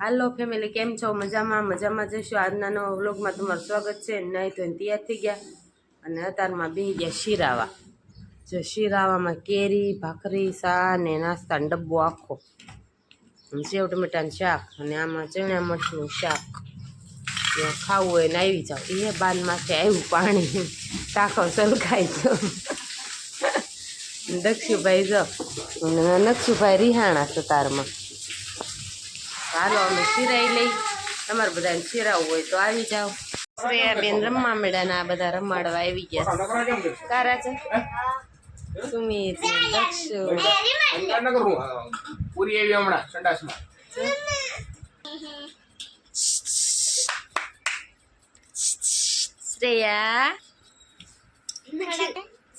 હાલો family, કેમ છો? મજામાં જઈશું. આજના નવા વ્લોગમાં તમારું સ્વાગત છે. નહીં તો તૈયાર થઈ ગયા અને અત્યારમાં બેસી ગયા શીરાવા. જો શીરાવામાં કેરી, ભાખરી, સા ને નાસ્તાનો ડબ્બો આખો, સેવ ટમેટાનું શાક અને આમાં ચણા મરચનું શાક. ખાવું હોય ને આવી જાવ. એ બાદ માથે આવ્યું પાણી, ટાંકો સલકાઈ ગયો. દક્ષુભાઈ જો નક્ષુભાઈ રિહાણા સતારમાં. હાલો અમે શીરાઈ લઈ. તમારે બધાને શીરાવું હોય તો આવી જાઓ. શ્રેયાબેન રમવા મેળા ને આ બધા રમાડવા આવી ગયા. તારા છે સુમિત, દક્ષુ, પૂરી આવી હમણાં સંડાસમાં.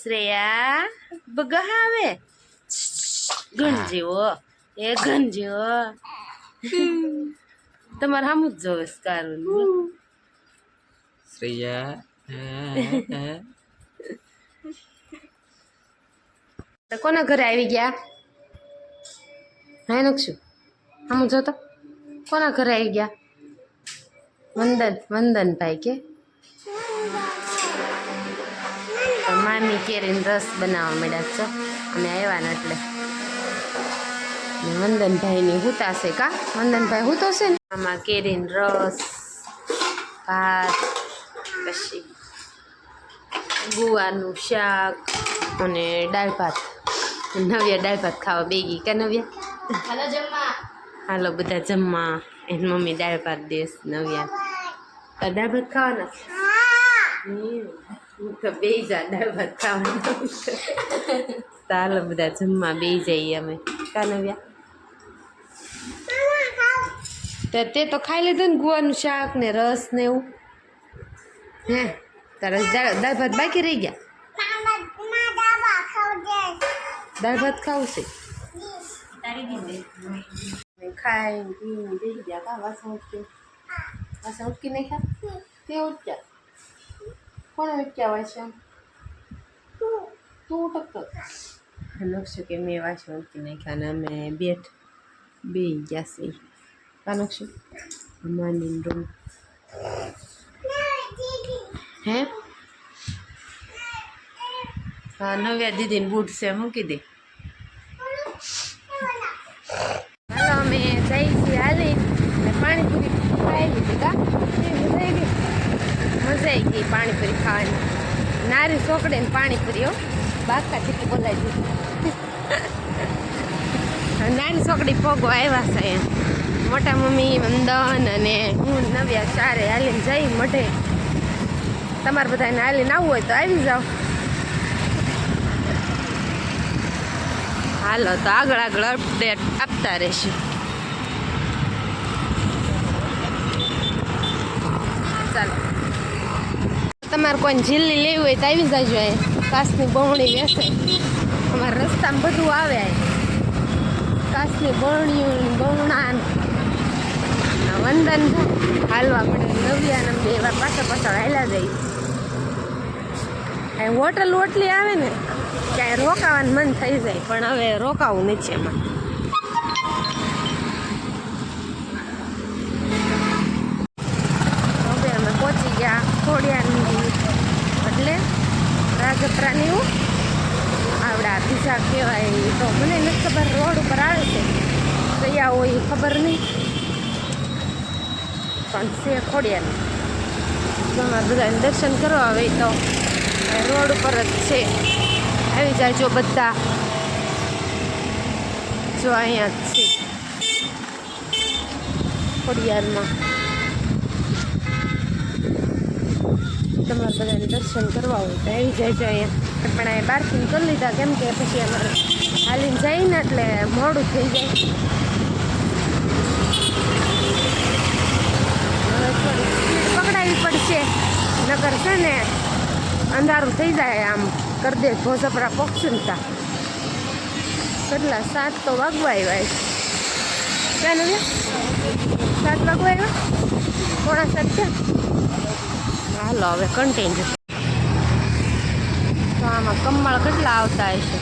શ્રેયા બગાવે ઘન જેવો, એ ઘન જેવો. તમારે સામુ જ જોવે કારું. શ્રેયા કોના ઘરે આવી ગયા? હા નક્ષુ સામુ જોતો. કોના ઘરે આવી ગયા? વંદનભાઈ કે મામી કેરીને રસ બનાવવા માંડ્યા છો અમે આવ્યા ને એટલે. વંદનભાઈની હુતાશે કા? વંદનભાઈ હુતો છે ને. આમાં કેરીનો રસ, ભાત, પછી ગુવારનું શાક અને દાળ ભાત. નવ્યા દાળ ભાત ખાવા બેગી કા નવ્યા? હાલો બધા જમવા. એની મમ્મી દાળ ભાત દેશ નવ્યા. દાળ ભાત ખાવાના? તો બે જા દાળ ભાત ખાવાના. ચાલો બધા જમવા બે જઈએ અમે કા નવ્યા? તે તો ખાઈ લીધું ને ગુવાનું શાક ને રસ ને એવું. હે તારા દાળ ભાત બાકી રહી ગયા? દાળ ભાત ખાવું છે? ખાઈ પીને બેસી ગયા કા? વાસણ ઉટકી નહીં ખા? તે ઉટક્યા? કોણે ઉટક્યા વાસણ? તું ઉટકતો નકશું કે મેં વાસણ ઉટકી નાખ્યા અને અમે બે ગયા છીએ. કાનકશું અમાની રૂમ હે? હા નવ્યા દીદીને બૂટ છે મૂકી દે. હાલો અમે જઈ છીએ હાલી અને પાણીપુરી ખાઈ લીધી કા? મજા આવી ગઈ પાણીપુરી ખાવાની. નારી સોકડે ને પાણીપુરી હો, બાકા ચીકી બોલાવી દીધી. નાની સોકડી પોગો આવ્યા છે અહીંયા. મોટા મમ્મી વંદન અને હું નવ્યા ચારે હાલીને જઈ મઢે. તમારે બધાને હાલીને આવવું હોય તો આવી જાઓ. હાલો તો આગળ અપડેટ આપતા રહેશું. ચાલો તમારે કોઈને ઝીલ્લી લેવી હોય તો આવી જાજો. અહીંયા કાચની બમણી વેસે. અમારા રસ્તામાં બધું આવે. કાચની બરણીઓ બમણા વંદન હાલવા પડે. નવ્યા બે વાર પાછળ હાલ્યા જાય. હોટલ ઓટલી આવે ને ક્યાંય રોકાવાનું મન થઈ જાય પણ હવે રોકાવું નથી એમાં. હવે અમે પહોંચી ગયા ખોડિયારની એટલે રાજપરાની આવડા બીજા કહેવાય તો મને નથી ખબર. રોડ ઉપર આવે છે કયા હોય એ ખબર નહીં પણ છે ખોડિયાની. તમારે બધાને દર્શન કરવા આવે તો રોડ ઉપર જ છે. આવી જાજો બધા. જો અહીંયા જ છે ખોડિયારમાં. તમારે બધાને દર્શન કરવા હોય તો આવી જાજો અહીંયા. પણ અહીંયા પાર્કિંગ કરી લીધા કેમ કે પછી અમારે હાલીને જઈએ ને એટલે મોડું થઈ જાય. હવે થોડી સ્પીડ પકડાવી પડશે નકર છે ને અંધારું થઈ જાય. આમ કરી દે ભોસપરા પક્ષું ને તા કેટલા 7 તો વાગવા આવ્યા. ક્યાં નવ્યા? 7 વાગવા આવ્યા? 6:45 ક્યાં? હાલો હવે કન્ટિન્યુ. તો આમાં કમળ કેટલા આવતા હશે.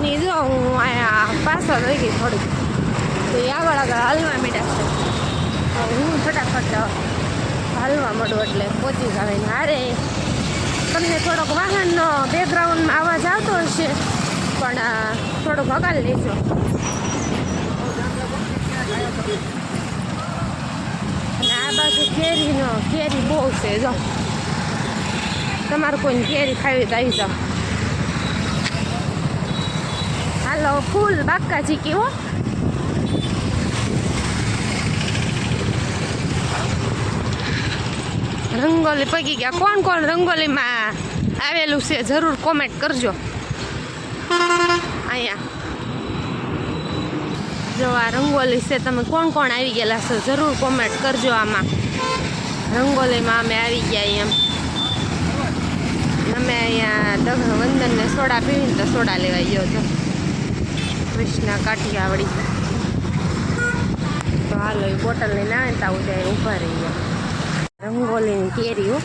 ની જો હું અહીંયા પાછળ રહી ગઈ થોડીક, તો આગળ આગળ હાલવા માંડ્યા છે. તો હું ફટાફટ હાલવા માંડું એટલે પહોંચી જાવે ને. હારે તમને થોડોક વાહનનો બેકગ્રાઉન્ડમાં અવાજ આવતો હશે, પણ થોડોક હગાડી લેજો. અને આ બાજુ કેરી બહુ છે. જો તમારે કોઈને કેરી ખાવી તો આવી જાઓ. હાલો, ફૂલ બાકાજી કેવો રંગોલી પગી ગયા. કોણ કોણ રંગોલીમાં આવેલું છે જરૂર કોમેન્ટ કરજો. અહીંયા જો આ રંગોલી છે, તમે કોણ કોણ આવી ગયેલા છો જરૂર કોમેન્ટ કરજો. આમાં રંગોલીમાં અમે આવી ગયા. એમ અમે અહીંયા વંદનને સોડા પીવીને તો સોડા લેવા ગયો છો. કૃષ્ણા કાઠિયાવાડી. તો હાલો એ બોટલ લઈને આવે ને તો આવું ત્યાં ઊભા રહી ગયા. રંગોલીની કેરી,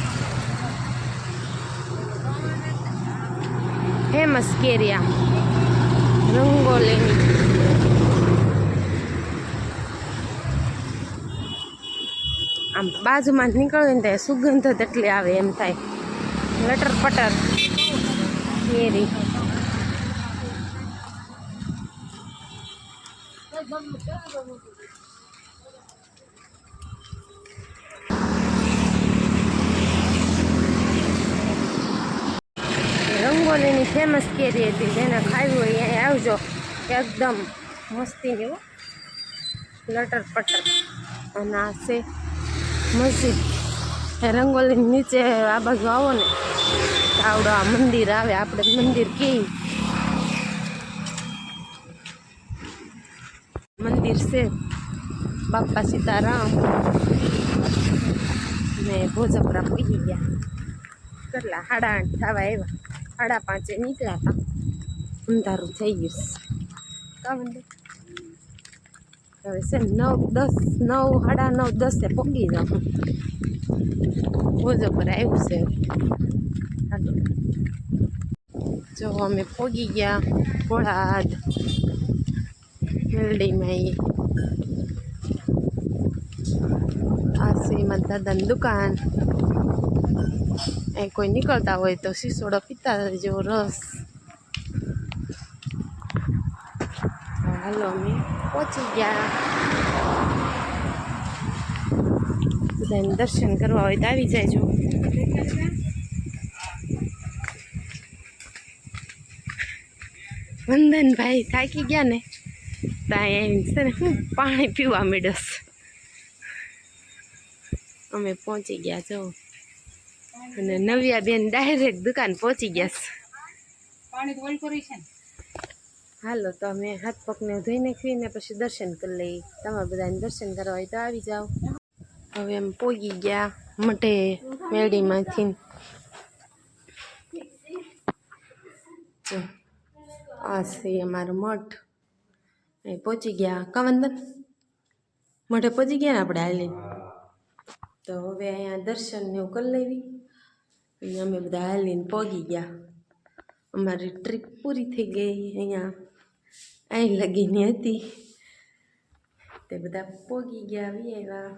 ફેમસ કેરી આમ રંગોલીની. આમ બાજુમાં જ નીકળે ને ત્યાં સુગંધ જ એટલી આવે એમ થાય. લટર પટર કેરી. રંગોલીની ફેમસ કેરી હતી, જેને ખાવી હોય અહીંયા આવજો. એકદમ મસ્તીની હો, લટર પટર. અને આ છે મસ્જિદ. એ રંગોલીની નીચે આ બાજુ આવો ને આવડો આ મંદિર આવે. આપણે મંદિર કઈ મંદિર છે બાપા સીતારામ ને ભોજપરા પહોંચી ગયા. કેટલા 8:30 થવા આવ્યા. 5:30 નીકળ્યા હતા. અંધારું થઈ ગયું. હવે છે 9:10 9:30 પહોંચી જાઉં. ભોજપરા આવ્યું છે. જો અમે પહોંચી ગયા ભોળાદ મેલડીમાં. આ શ્રીમદ દાદાની દુકાન. એ કોઈ નીકળતા હોય તો શીશોડો પીતા જેવો રસ. હાલો અમે પહોંચી ગયા. બધાને દર્શન કરવા હોય તો આવી જાય. વંદનભાઈ થાકી ગયા ને ત્યાં છે ને હું પાણી પીવા માંડ્યો. અમે પહોંચી ગયા જો. અને નવ્યાબેન ડાયરેક્ટ દુકાન પહોંચી ગયા છે. હાલો તો અમે હાથ પગને ધોઈ નાખીને પછી દર્શન કરી લઈએ. તમારે બધાને દર્શન કરવા હોય તો આવી જાઓ. હવે એમ પહોંચી ગયા મઠે મેળીમાંથી. આ છે અમારો મઠ. અહીં પહોંચી ગયા. કવંદન મઠે પહોંચી ગયા ને આપણે હાલી. તો હવે અહીંયા દર્શન ને એવું કરી લેવી. અને અમે બધા હાલીને પહોંચી ગયા. અમારી ટ્રીપ પૂરી થઈ ગઈ. અહીંયા અહીં લગીની હતી તે બધા પહોંચી ગયા. આવી આવ્યા.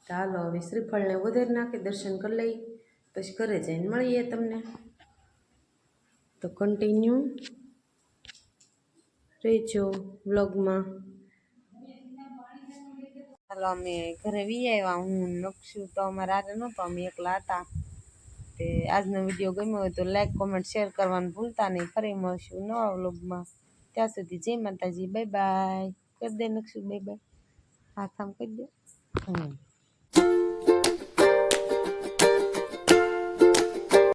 ચાલો હવે શ્રીફળને વધારી નાખી દર્શન કરી લઈ, પછી ઘરે જઈને મળીએ તમને. તો કન્ટિન્યુ રહેજો વ્લોગમાં. ચાલો અમે ઘરે વી આવ્યા. હું નકશું તો અમારા હારે નહોતો, અમે એકલા હતા. તે આજનો વિડીયો ગમ્યો હોય તો લાઈક કોમેન્ટ શેર કરવાનું ભૂલતા નહીં. ફરી મળશું નવા વ્લોગમાં. ત્યાં સુધી જય માતાજી. બાય બાય કરી દે નકશું. Bye bye. હાથ આમ કરી દે.